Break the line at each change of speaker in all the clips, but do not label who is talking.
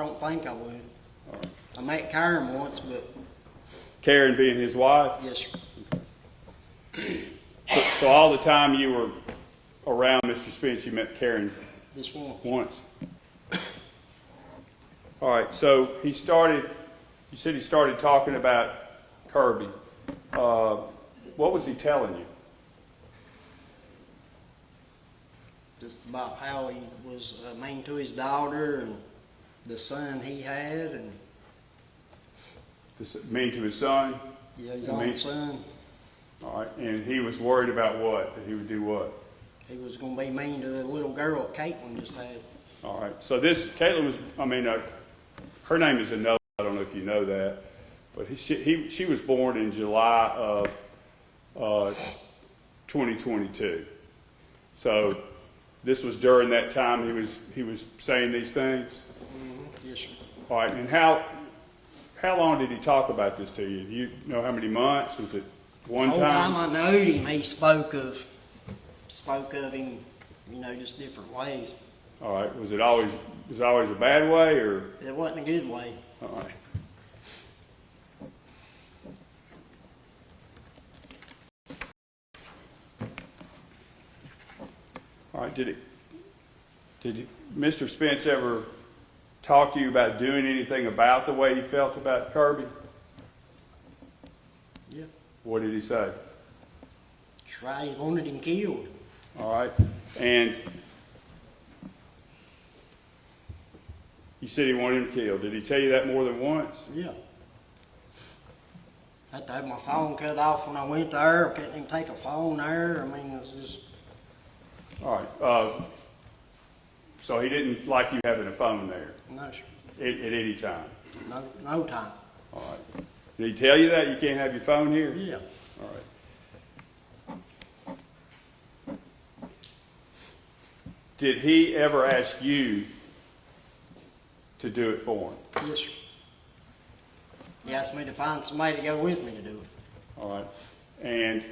don't think I would.
All right.
I met Karen once, but...
Karen being his wife?
Yes, sir.
So all the time you were around Mr. Spence, you met Karen
This once.
once? All right, so you said he started talking about Kirby. What was he telling you?
Just about how he was mean to his daughter and the son he had, and
Mean to his son?
yeah, his own son.
All right, and he was worried about what? That he would do what?
He was going to be mean to the little girl Caitlin just had.
All right, so Caitlin was, her name is Anoa. I don't know if you know that, but she was born in July of 2022. So this was during that time he was saying these things?
Mm-hmm. Yes, sir.
All right, and how long did he talk about this to you? Do you know how many months? Was it one time?
The whole time I knowed him, he spoke of him, just different ways.
All right, was it always a bad way, or?
It wasn't a good way.
All right. All right, did Mr. Spence ever talk to you about doing anything about the way you felt about Kirby?
Yeah.
What did he say?
He wanted him killed.
All right, and you said he wanted him killed. Did he tell you that more than once?
Yeah. I had to have my phone cut off when I went there. I couldn't even take a phone there. It was just...
All right. So he didn't like you having a phone there?
No, sir.
At any time?
No time.
All right. Did he tell you that you can't have your phone here?
Yeah.
All right. Did he ever ask you to do it for him?
Yes, sir. He asked me to find somebody to go with me to do it.
All right. And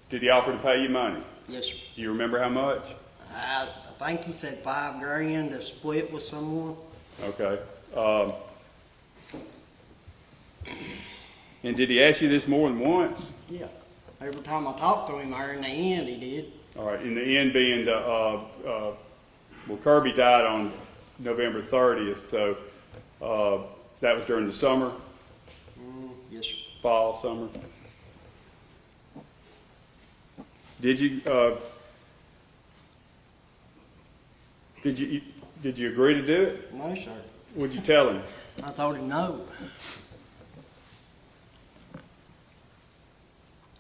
did he offer to pay you money?
Yes, sir.
Do you remember how much?
I think he said $5,000 to split with someone.
Okay. And did he ask you this more than once?
Yeah. Every time I talked to him there in the end, he did.
All right. In the end being Kirby died on November 30th, so that was during the summer?
Yes, sir.
Fall, summer? Did you agree to do it?
No, sir.
What'd you tell him?
I told him no.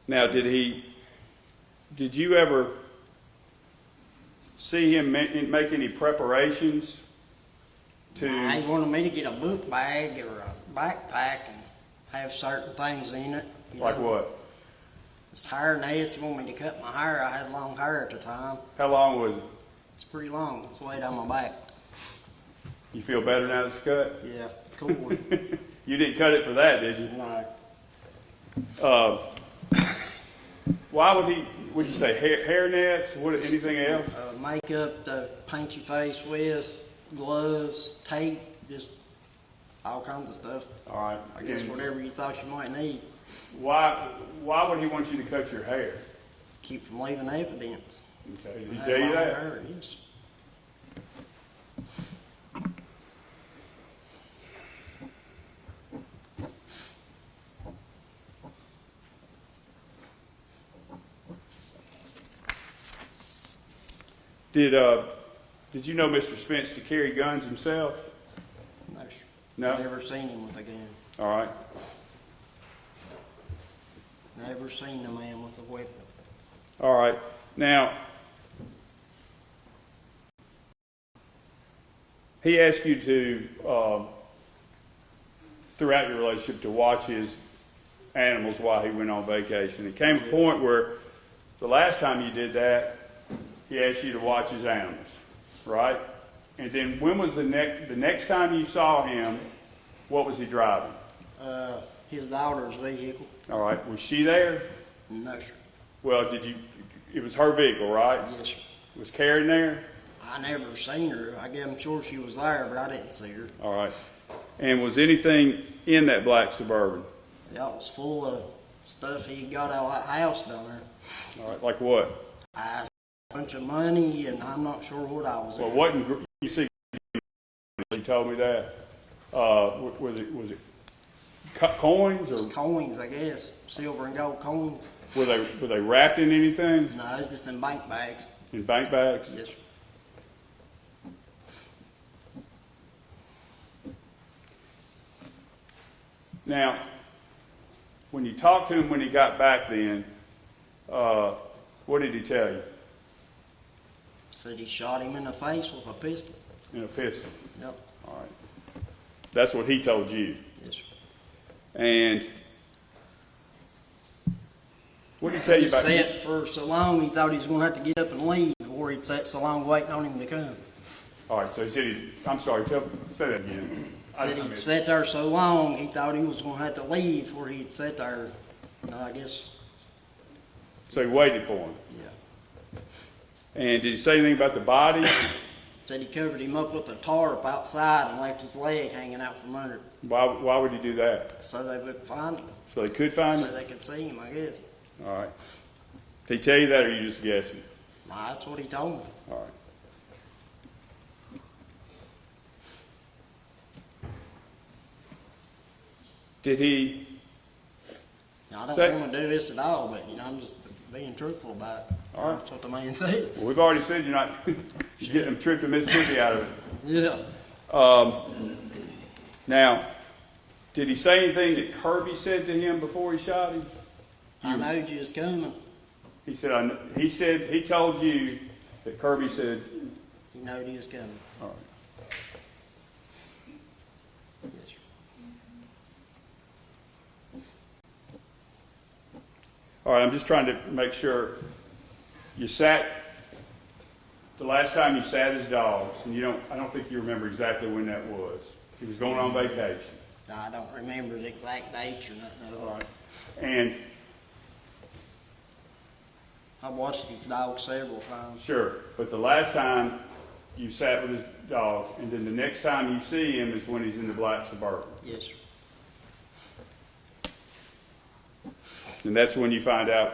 Now, did you ever see him make any preparations to?
He wanted me to get a book bag or a backpack and have certain things in it.
Like what?
It's hair nets. He wanted me to cut my hair. I had long hair at the time.
How long was it?
It's pretty long. It's way down my back.
You feel better now it's cut?
Yeah, it's cool.
You didn't cut it for that, did you?
No.
Why would you say hair nets? Anything else?
Makeup to paint your face with, gloves, tape, just all kinds of stuff.
All right.
I guess whatever you thought you might need.
Why would he want you to cut your hair?
Keep from leaving evidence.
Okay. Did he tell you that?
Hair, yes.
Did you know Mr. Spence to carry guns himself?
No, sir.
No?
Never seen him with a gun.
All right.
Never seen a man with a weapon.
All right. Now, he asked you to, throughout your relationship, to watch his animals while he went on vacation. It came a point where the last time you did that, he asked you to watch his animals, right? And then when was the next time you saw him, what was he driving?
His daughter's vehicle.
All right. Was she there?
No, sir.
Well, it was her vehicle, right?
Yes, sir.
Was Karen there?
I never seen her. I'm sure she was there, but I didn't see her.
All right. And was anything in that black Suburban?
Yeah, it was full of stuff he got out of that house down there.
All right, like what?
A bunch of money, and I'm not sure what I was.
Well, what you see? He told me that. Was it coins or?
Just coins, I guess. Silver and gold coins.
Were they wrapped in anything?
No, it's just in bank bags.
In bank bags?
Yes, sir.
Now, when you talked to him when he got back then, what did he tell you?
Said he shot him in the face with a pistol.
In a pistol?
Yep.
All right. That's what he told you?
Yes, sir.
And what did he tell you about?
He sat for so long he thought he was going to have to get up and leave, or he'd sat so long waiting on him to come.
All right, so he said I'm sorry, say that again.
Said he'd sat there so long he thought he was going to have to leave, or he'd sat there, I guess.
So he waited for him?
Yeah.
And did he say anything about the body?
Said he covered him up with a tarp outside and left his leg hanging out from under it.
Why would he do that?
So they would find him.
So they could find
So
him?
they could see him, I guess.
All right. Did he tell you that, or are you just guessing?
Nah, that's what he told me.
All right. Did he?
I don't want to do this at all, but I'm just being truthful about it.
All right.
That's what the man said.
Well, we've already said you're not getting a trip to Mississippi out of it.
Yeah.
Now, did he say anything that Kirby said to him before he shot him?
I knowed you was coming.
He said he told you that Kirby said.
He knowed he was coming.
All right.
Yes, sir.
All right, I'm just trying to make sure you sat, the last time you sat his dogs, and I don't think you remember exactly when that was. He was going on vacation.
No, I don't remember the exact dates or nothing.
All right. And
I watched his dog several times.
sure, but the last time you sat with his dogs, and then the next time you see him is when he's in the black Suburban.
Yes, sir.
And that's when you find out,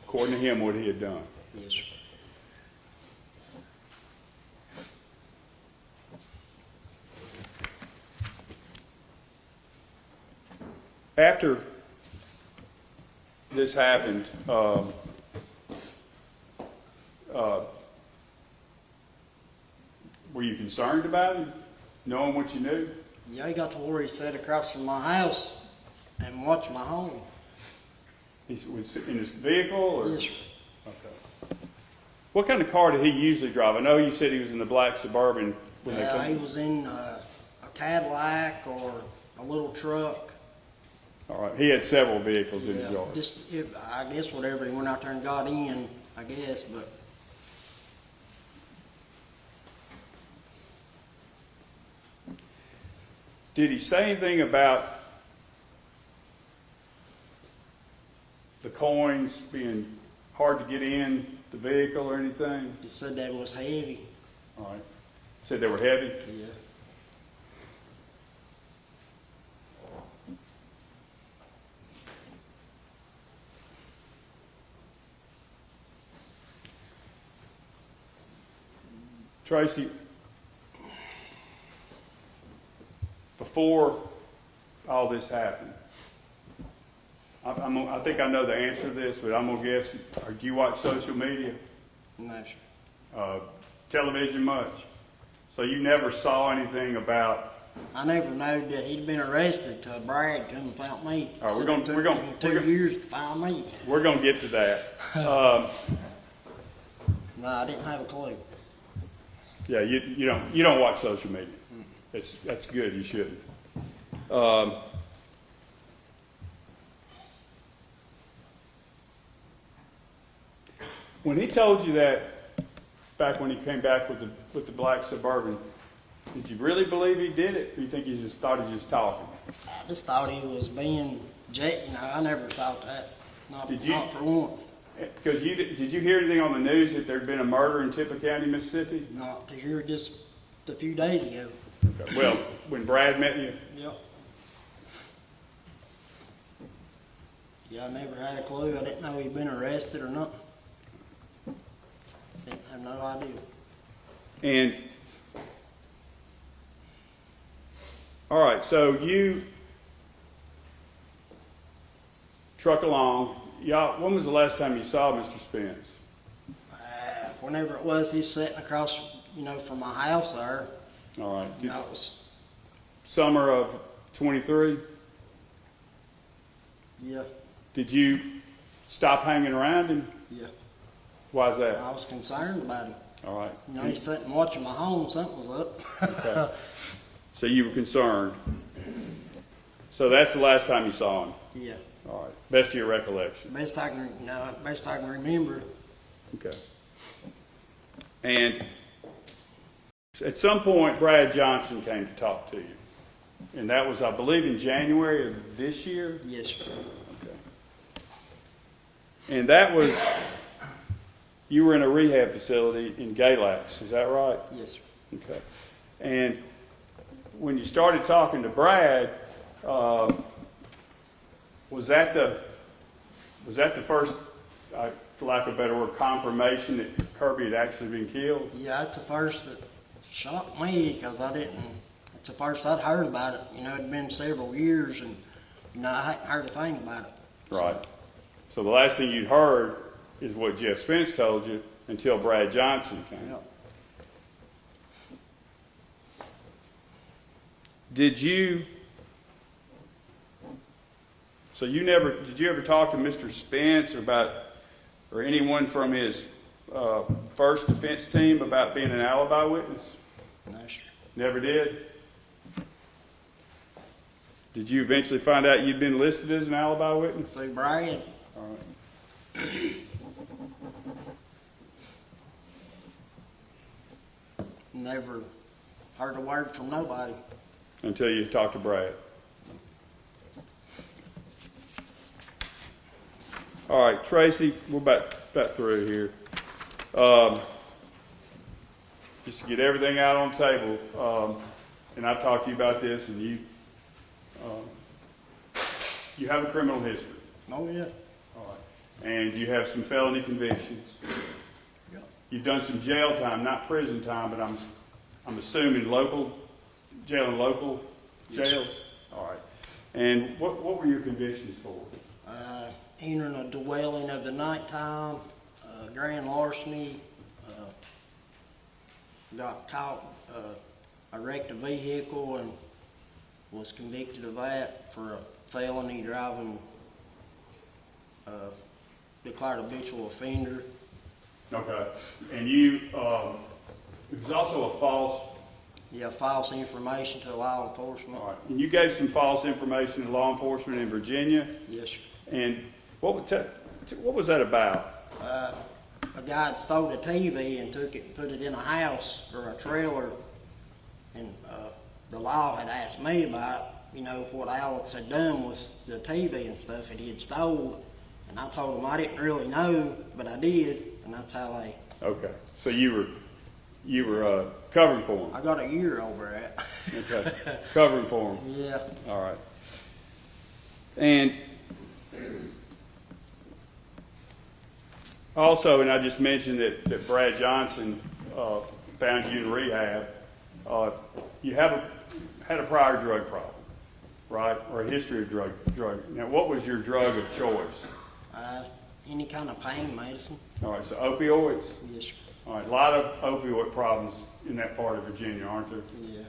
according to him, what he had done.
Yes, sir.
After this happened, were you concerned about him, knowing what you knew?
Yeah, he got to where he sat across from my house and watched my home.
He was in his vehicle? Or?
Yes, sir.
Okay. What kind of car did he usually drive? I know you said he was in the black Suburban.
Yeah, he was in a Cadillac or a little truck.
All right. He had several vehicles in his
Yeah,
yard.
I guess whatever he went out there and got in, I guess, but
Did he say anything about the coins being hard to get in the vehicle or anything?
he said that was heavy.
All right. Said they were heavy?
Yeah.
Tracy, before all this happened, I think I know the answer to this, but I'm going to guess, do you watch social media?
No, sir.
Television much? So you never saw anything about...
I never knew that he'd been arrested till Brad come and found me.
All right,
Said
we're
it took
gonna-
him
we're
2 years to find me.
We're going to get to that.
No, I didn't have a clue.
Yeah, you don't watch social media. That's good. You shouldn't. When he told you that back when he came back with the black Suburban, did you really believe he did it, or you think you just thought he was just talking?
I just thought he was being I never thought that. Not for once.
Because did you hear anything on the news that there'd been a murder in Tippah County, Mississippi?
Not till here just a few days ago.
Okay. Well, when Brad met you?
Yep. Yeah, I never had a clue. I didn't know he'd been arrested or nothing. Didn't have no idea.
And, all right, so you truck along. Y'all, when was the last time you saw Mr. Spence?
Whenever it was, he's sitting across, from my house there.
All right.
That was,
Summer of 23?
yeah,
Did you stop hanging around him?
yeah.
Why is that?
I was concerned about him.
All right.
He's sitting watching my home, something was up.
Okay. So you were concerned. So that's the last time you saw him?
Yeah.
All right. Best of your recollection.
Best I can remember.
Okay. And at some point, Brad Johnson came to talk to you. And that was, I believe, in January of this year?
Yes, sir.
Okay. And that was, you were in a rehab facility in Galax, is that right?
Yes, sir.
Okay. And when you started talking to Brad, was that the first, for lack of a better word, confirmation that Kirby had actually been killed?
Yeah, that's the first that shocked me because it's the first I'd heard about it. It'd been several years and, I hadn't heard a thing about it.
Right. So the last thing you'd heard is what Jeff Spence told you until Brad Johnson came.
Yep.
Did you ever talk to Mr. Spence or anyone from his first defense team about being an alibi witness?
No, sir.
Never did? Did you eventually find out you'd been listed as an alibi witness?
Through Brad.
All right.
Never heard a word from nobody.
Until you talked to Brad. All right, Tracy, we're about through here. Just to get everything out on the table, and I've talked to you about this, and you have a criminal history.
Oh, yeah.
All right. And you have some felony convictions.
Yeah.
You've done some jail time, not prison time, but I'm assuming local jail and local
Yes,
jails.
sir.
All right. And what were your convictions for?
Entering a dwelling of the nighttime, grand larceny, got caught, I wrecked a vehicle and was convicted of that for a felony driving, declared habitual offender.
Okay. And you, it was also a false.
Yeah, false information to law enforcement.
All right. And you gave some false information to law enforcement in Virginia.
Yes, sir.
And what was that about?
A guy had stole a TV and took it and put it in a house or a trailer, and the law had asked me about, what Alex had done with the TV and stuff that he had stole, and I told him I didn't really know, but I did, and that's how they.
Okay, so you were covering for him.
I got a year over that.
Okay, covering for him.
Yeah.
All right. And also, and I just mentioned that Brad Johnson found you in rehab. You had a prior drug problem, right? Or a history of drug. Now, what was your drug of choice?
Any kind of pain medicine.
All right, so opioids?
Yes, sir.
All right, a lot of opioid problems in that part of Virginia, aren't there?
Yeah.